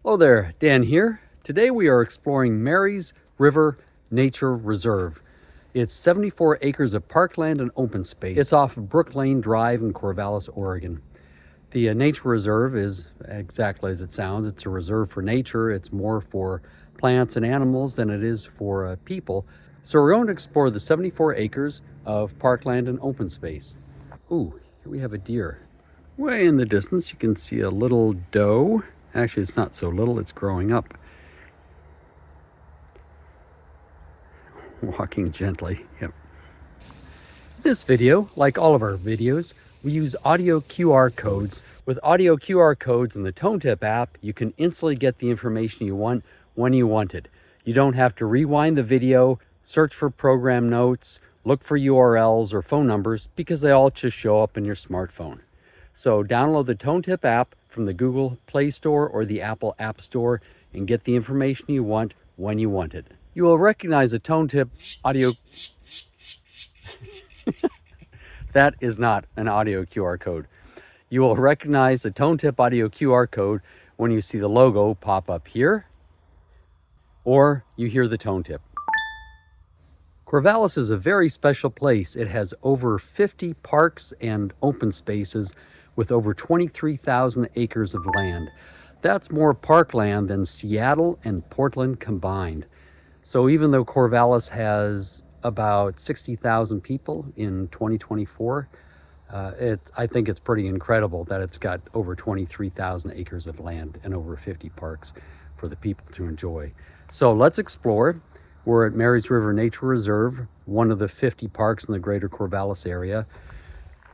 Hello there, Dan here. Today we are exploring Mary's River Nature Reserve. It's 74 acres of parkland and open space. It's off of Brook Lane Drive in Corvallis, Oregon. The nature reserve is exactly as it sounds. It's a reserve for nature. It's more for plants and animals than it is for people. So we're going to explore the 74 acres of parkland and open space. Ooh, here we have a deer. Way in the distance you can see a little doe. Actually, it's not so little, it's growing up. Walking gently, yep. This video, like all of our videos, we use audio QR codes. With audio QR codes in the ToneTip app, you can instantly get the information you want when you want it. You don't have to rewind the video, search for program notes, look for URLs or phone numbers, because they all just show up in your smartphone. So download the ToneTip app from the Google Play Store or the Apple App Store and get the information you want when you want it. You will recognize a ToneTip audio... That is not an audio QR code. You will recognize the ToneTip audio QR code when you see the logo pop up here or you hear the ToneTip. Corvallis is a very special place. It has over 50 parks and open spaces with over 23,000 acres of land. That's more parkland than Seattle and Portland combined. So even though Corvallis has about 60,000 people in 2024, I think it's pretty incredible that it's got over 23,000 acres of land and over 50 parks for the people to enjoy. So let's explore. We're at Mary's River Nature Reserve, one of the 50 parks in the greater Corvallis area.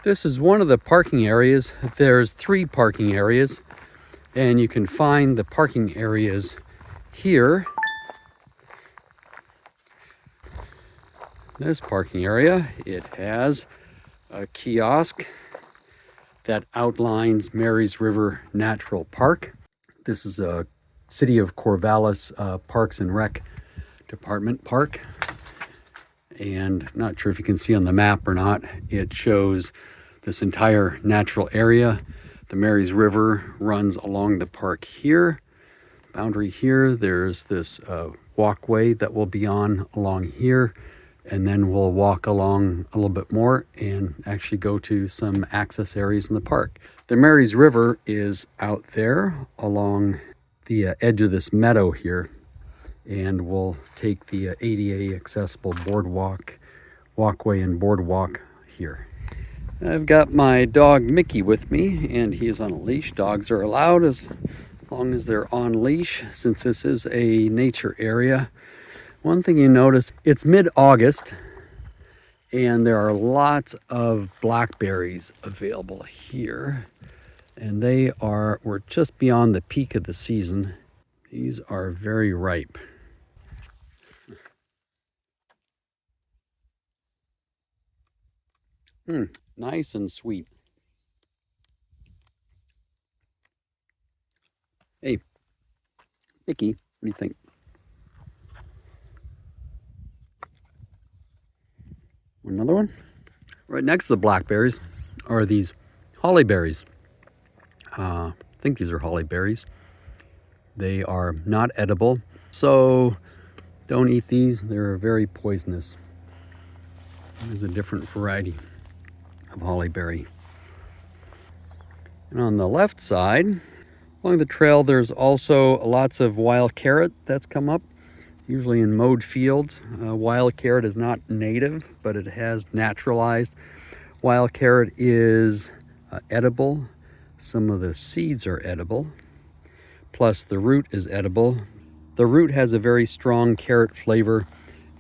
This is one of the parking areas. There's 3 parking areas, and you can find the parking areas here. This parking area, it has a kiosk that outlines Mary's River Natural Park. This is a City of Corvallis Parks and Rec Department park. And not sure if you can see on the map or not, it shows this entire natural area. The Mary's River runs along the park here. Boundary here, there's this walkway that will be on along here. And then we'll walk along a little bit more and actually go to some access areas in the park. The Mary's River is out there along the edge of this meadow here. And we'll take the ADA accessible walkway and boardwalk here. I've got my dog Mickey with me, and he is on a leash. Dogs are allowed as long as they're on leash, since this is a nature area. One thing you notice, it's mid-August, and there are lots of blackberries available here. And we're just beyond the peak of the season. These are very ripe. Nice and sweet. Hey, Mickey, what do you think? Another one? Right next to the blackberries are these holly berries. I think these are holly berries. They are not edible, so don't eat these. They're very poisonous. There's a different variety of hollyberry. And on the left side, along the trail, there's also lots of wild carrot that's come up. It's usually in mowed fields. Wild carrot is not native, but it has naturalized. Wild carrot is edible. Some of the seeds are edible, plus the root is edible. The root has a very strong carrot flavor,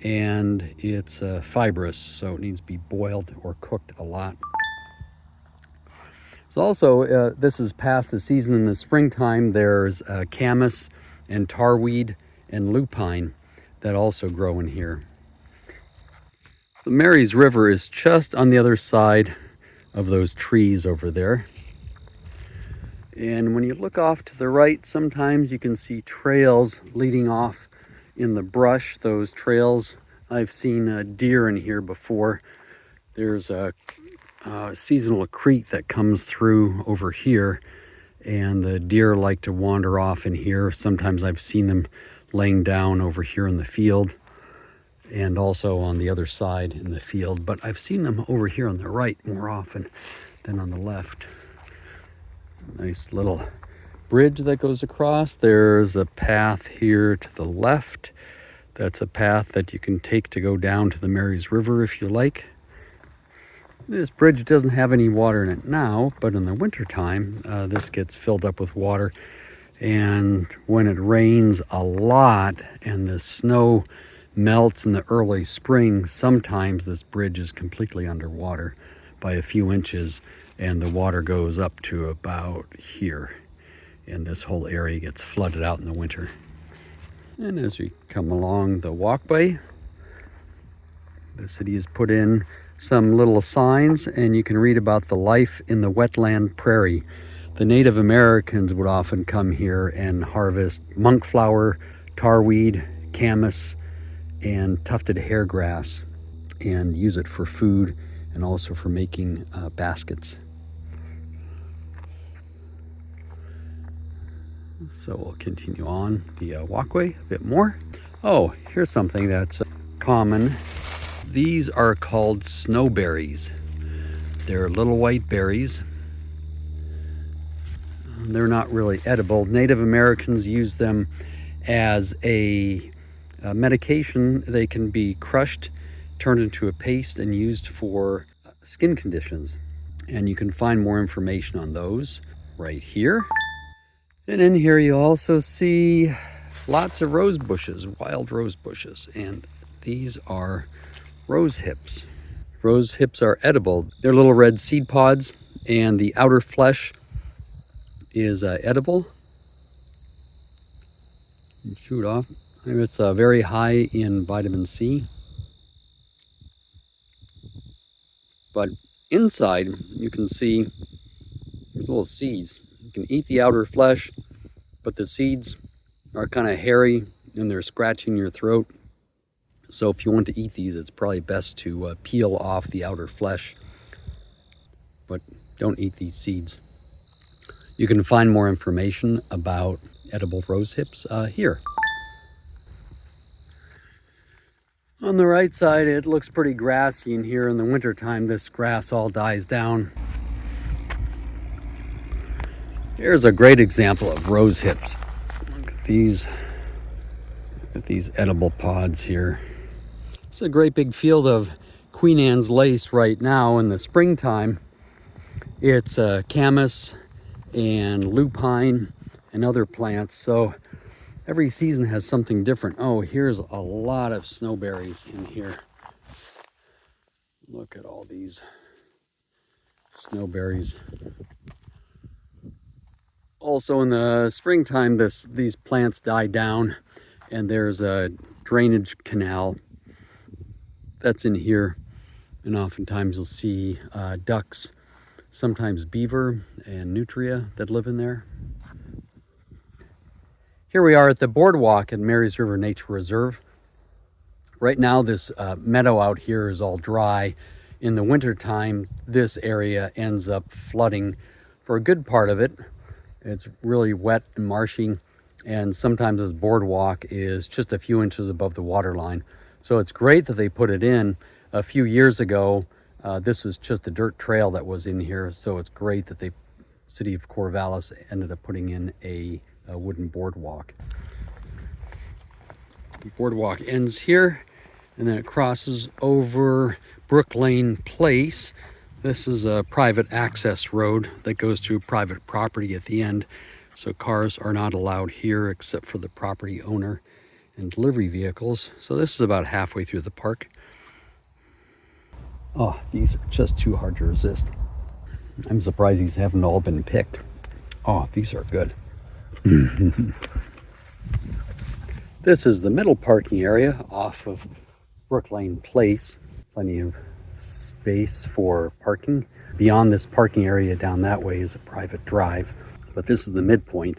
and it's fibrous, so it needs to be boiled or cooked a lot. So also, this is past the season. In the springtime, there's camas and tarweed and lupine that also grow in here. The Mary's River is just on the other side of those trees over there. And when you look off to the right, sometimes you can see trails leading off in the brush. Those trails, I've seen deer in here before. There's a seasonal creek that comes through over here, and the deer like to wander off in here. Sometimes I've seen them laying down over here in the field and also on the other side in the field, but I've seen them over here on the right more often than on the left. Nice little bridge that goes across. There's a path here to the left. That's a path that you can take to go down to the Marys River if you like. This bridge doesn't have any water in it now, but in the wintertime, this gets filled up with water. And when it rains a lot and the snow melts in the early spring, sometimes this bridge is completely underwater by a few inches, and the water goes up to about here. And this whole area gets flooded out in the winter. And as we come along the walkway, the city has put in some little signs, and you can read about the life in the wetland prairie. The Native Americans would often come here and harvest monk flower, tarweed, camas, and tufted hairgrass, and use it for food and also for making baskets. So we'll continue on the walkway a bit more. Oh, here's something that's common. These are called snowberries. They're little white berries. They're not really edible. Native Americans use them as a medication. They can be crushed, turned into a paste, and used for skin conditions. And you can find more information on those right here. And in here you also see lots of rose bushes, wild rose bushes, and these are rose hips. Rose hips are edible. They're little red seed pods, and the outer flesh is edible. You chew it off. It's very high in vitamin C. But inside you can see there's little seeds. You can eat the outer flesh, but the seeds are kind of hairy and they're scratching your throat. So if you want to eat these, it's probably best to peel off the outer flesh, but don't eat these seeds. You can find more information about edible rose hips here. On the right side, it looks pretty grassy in here. In the wintertime, this grass all dies down. Here's a great example of rose hips. Look at these edible pods here. It's a great big field of Queen Anne's lace right now in the springtime. It's camas and lupine and other plants. So every season has something different. Oh, here's a lot of snowberries in here. Look at all these snowberries. Also in the springtime, these plants die down, and there's a drainage canal that's in here, and oftentimes you'll see ducks, sometimes beaver and nutria that live in there. Here we are at the boardwalk at Marys River Nature Reserve. Right now this meadow out here is all dry. In the wintertime, this area ends up flooding for a good part of it. It's really wet and marshy, and sometimes this boardwalk is just a few inches above the water line. So it's great that they put it in. A few years ago, this was just a dirt trail that was in here, so it's great that the city of Corvallis ended up putting in a wooden boardwalk. The boardwalk ends here, and then it crosses over Brook Lane Place. This is a private access road that goes to private property at the end. So cars are not allowed here except for the property owner and delivery vehicles. So this is about halfway through the park. Oh, these are just too hard to resist. I'm surprised these haven't all been picked. Oh, these are good. This is the middle parking area off of Brook Lane Place. Plenty of space for parking. Beyond this parking area down that way is a private drive, but this is the midpoint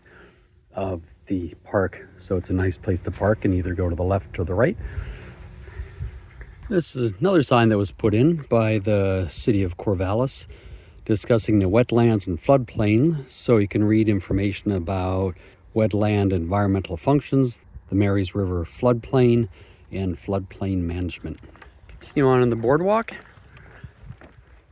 of the park, so it's a nice place to park and either go to the left or the right. This is another sign that was put in by the city of Corvallis discussing the wetlands and floodplain, so you can read information about wetland environmental functions, the Marys River floodplain, and floodplain management. Continue on the boardwalk.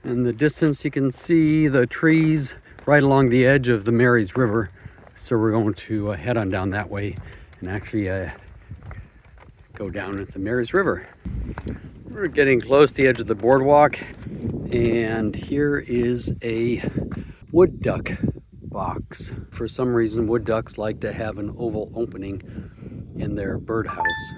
In the distance you can see the trees right along the edge of the Marys River, so we're going to head on down that way and actually go down at the Marys River. We're getting close to the edge of the boardwalk, and here is a wood duck box. For some reason, wood ducks like to have an oval opening in their birdhouse,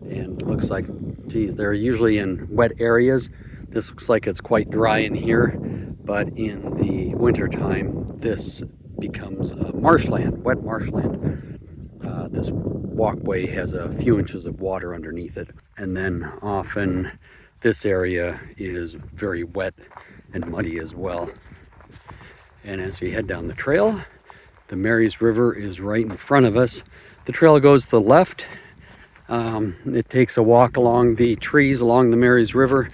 and it looks like, geez, they're usually in wet areas. This looks like it's quite dry in here, but in the winter time, this becomes marshland, wet marshland. This walkway has a few inches of water underneath it, and then often this area is very wet and muddy as well. And as we head down the trail, the Marys River is right in front of us. The trail goes to the left. It takes a walk along the trees along the Marys River,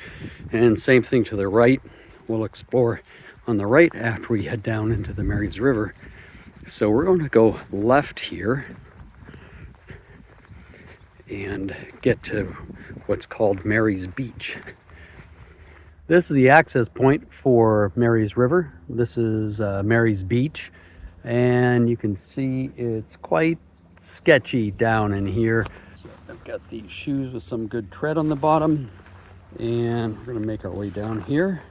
and same thing to the right. We'll explore on the right after we head down into the Marys River. So we're going to go left here and get to what's called Marys Beach. This is the access point for Marys River. This is Marys Beach, and you can see it's quite sketchy down in here. So I've got these shoes with some good tread on the bottom, and we're gonna make our way down here.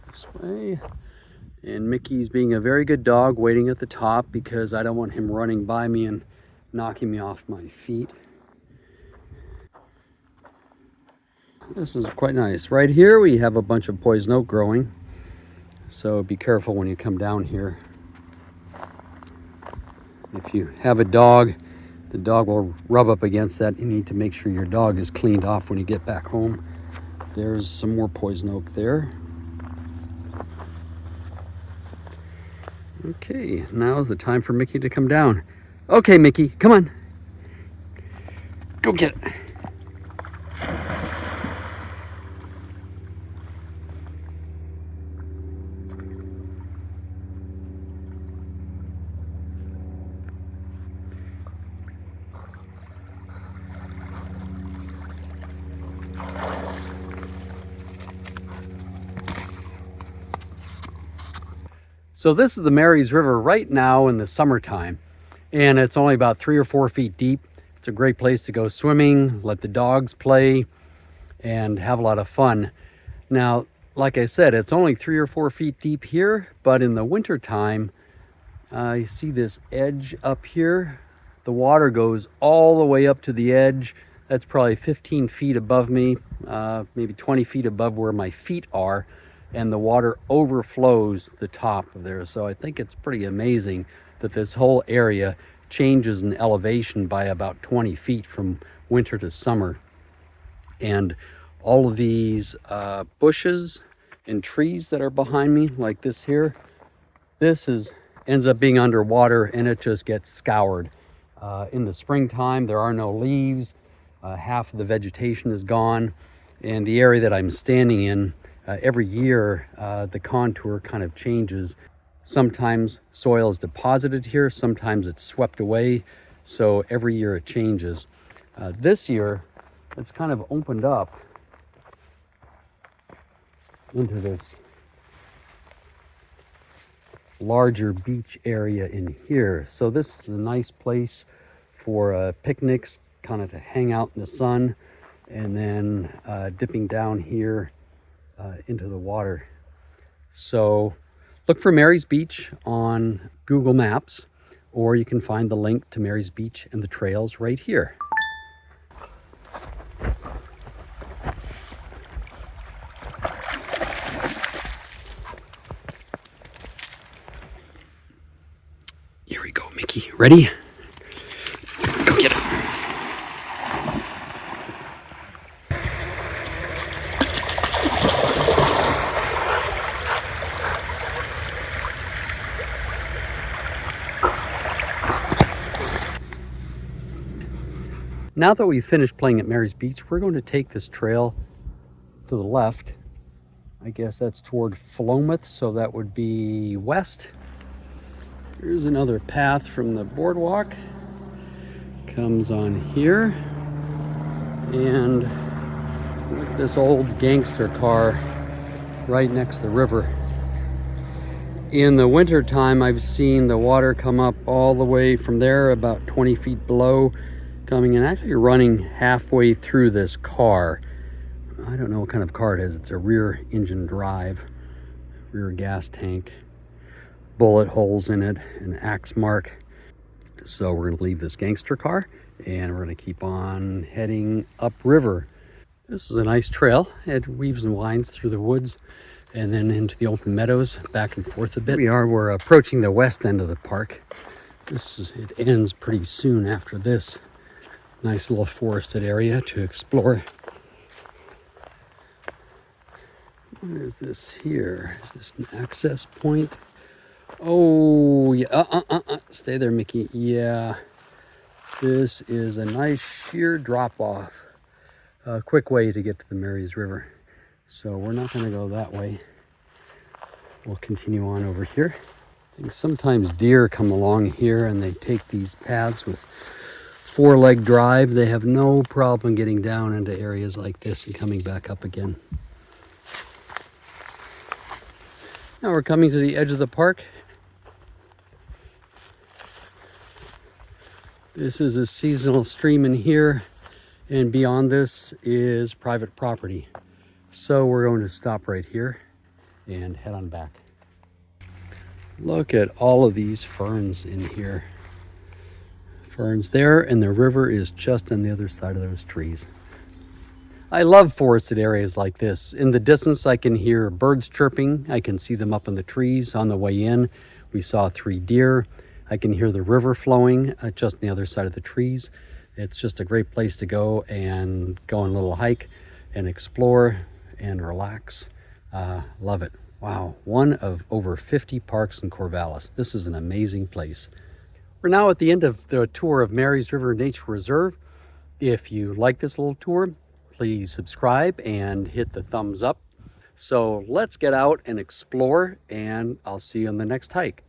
This way. And Mickey's being a very good dog, waiting at the top because I don't want him running by me and knocking me off my feet. This is quite nice. Right here we have a bunch of poison oak growing, so be careful when you come down here. If you have a dog, the dog will rub up against that. You need to make sure your dog is cleaned off when you get back home. There's some more poison oak there. Okay, now is the time for Mickey to come down. Okay, Mickey, come on. Go get it. So this is the Marys River right now in the summertime, and it's only about 3 or 4 feet deep. It's a great place to go swimming, let the dogs play, and have a lot of fun. Now, like I said, it's only 3 or 4 feet deep here, but in the winter time, you see this edge up here. The water goes all the way up to the edge. That's probably 15 feet above me, maybe 20 feet above where my feet are. And the water overflows the top of there. So I think it's pretty amazing that this whole area changes in elevation by about 20 feet from winter to summer. And all of these bushes and trees that are behind me, like this here, this ends up being underwater, and it just gets scoured. In the springtime, there are no leaves. Half of the vegetation is gone. And the area that I'm standing in, every year, the contour kind of changes. Sometimes soil is deposited here, sometimes it's swept away, so every year it changes. This year, it's kind of opened up into this larger beach area in here. So this is a nice place for picnics, kind of to hang out in the sun, and then dipping down here into the water. So look for Marys Beach on Google Maps, or you can find the link to Marys Beach and the trails right here. Here we go, Mickey. Ready? Go get it. Now that we've finished playing at Mary's Beach, we're going to take this trail to the left. I guess that's toward Philomath, so that would be west. Here's another path from the boardwalk. Comes on here. And look at this old gangster car right next to the river. In the winter time, I've seen the water come up all the way from there, about 20 feet below, coming and actually running halfway through this car. I don't know what kind of car it is. It's a rear engine drive, rear gas tank, bullet holes in it, an axe mark. So we're gonna leave this gangster car and we're gonna keep on heading upriver. This is a nice trail. It weaves and winds through the woods and then into the open meadows, back and forth a bit. We're approaching the west end of the park. It ends pretty soon after this. Nice little forested area to explore. What is this here? Is this an access point? Oh, yeah. Stay there, Mickey. Yeah. This is a nice sheer drop off. A quick way to get to the Marys River. So we're not going to go that way. We'll continue on over here. I think sometimes deer come along here and they take these paths with four-leg drive. They have no problem getting down into areas like this and coming back up again. Now we're coming to the edge of the park. This is a seasonal stream in here, and beyond this is private property. So we're going to stop right here and head on back. Look at all of these ferns in here. Ferns there, and the river is just on the other side of those trees. I love forested areas like this. In the distance, I can hear birds chirping. I can see them up in the trees. On the way in, we saw 3 deer. I can hear the river flowing just on the other side of the trees. It's just a great place to go and go on a little hike and explore and relax. Love it. Wow, one of over 50 parks in Corvallis. This is an amazing place. We're now at the end of the tour of Marys River Nature Reserve. If you like this little tour, please subscribe and hit the thumbs up. So let's get out and explore, and I'll see you on the next hike.